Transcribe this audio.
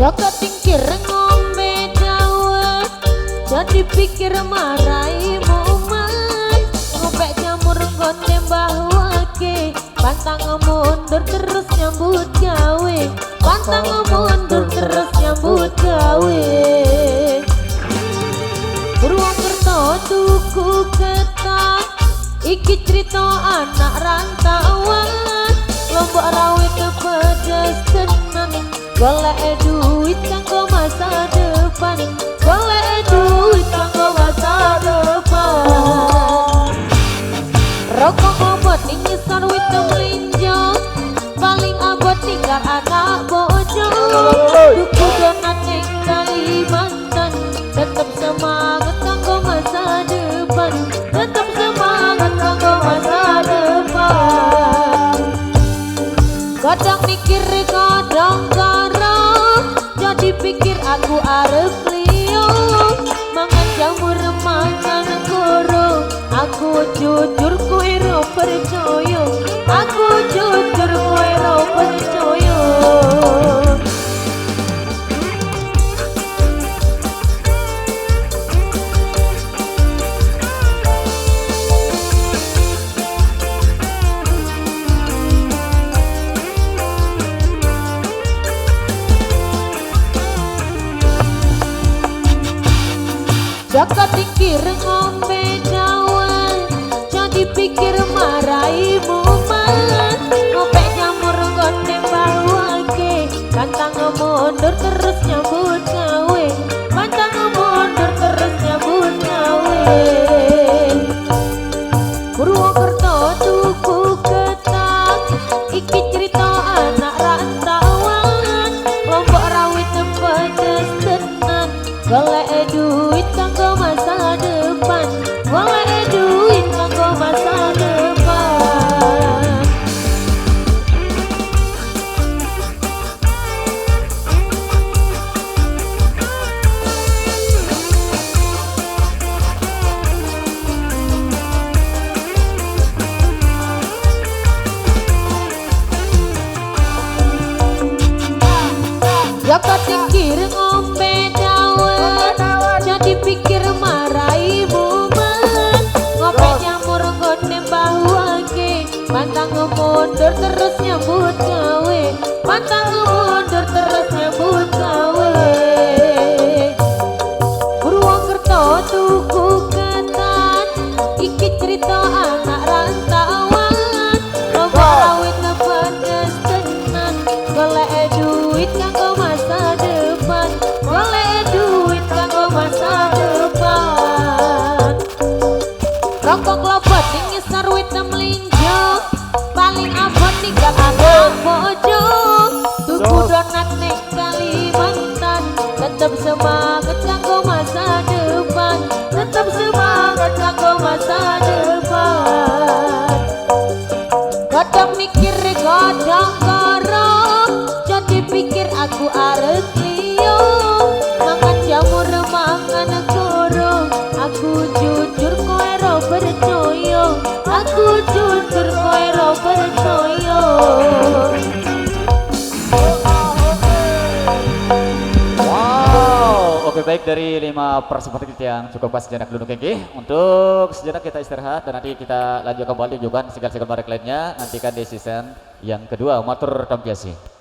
Joko tingkir ngombe dawet, jadi pikir marai momen. Ngopek jamur nggon tembah wake, pantang mundur terus nyambut gawe. Pantang mundur terus nyambut gawe. Purwokerto tuku ketan, iki cerita anak rantauan. Lombok rawit pedes tenan, golek duit kanggo masa depan. Golek duit kanggo masa depan. Rokok obot ing ngisor wit melinjo, paling abot tinggal anak bojo. Tuku donat ning Kalimantan, tetep semangat kanggo masa depan. Tetep semangat kanggo masa depan. Kadang mikir kadang garang, jadi pikir aku arep liyo. Mangan jamur mangan goro, aku jujur kowe ro percaya. Aku jujur kowe ro percaya. Jaka tingkir ngombe dawet, jadi pikir marai momen. Ngopek jamur nggon tembah wake, pantang mundur terus nyambut gawe. Pantang mundur terus nyambut gawe. Purwokerto tuku ketan, iki cerita anak rantauan. Lombok rawit pedes tenan, golek duit kanggo masa depan. Golek duit kanggo masa depan. Jaka tingkir ngombe dawet, jadi pikir marai momen. Ngopek jamur nggon nembah wake, pantang mundur terus nyambut gawe. Pantang mundur terus nyambut gawe. Purwokerto tuku ketan, iki cerita anak rantauan. Lombok rawit pedes tenan, golek duit kanggo masa depan. Golek duit kanggo masa depan. Rokok lobot ing ngisor wit melinjo, paling abot tinggal anak bojo. Tuku donat ning Kalimantan, tetep semangat kanggo masa depan. Tetep semangat kanggo masa depan. Kadang mikir kadang garang, jadi pikir aku arep liyo. Mangan jamur mangan goro, aku jujur kowe ro percaya. Aku jujur kowe ro percaya. Wow, oke baik, dari 5 persempatan kita yang cukup pas sejenak dulu kengki. Untuk sejenak kita istirahat dan nanti kita lanjut kembali juga segar-segar barek lainnya. Nantikan di season yang kedua. Matur tampiasi.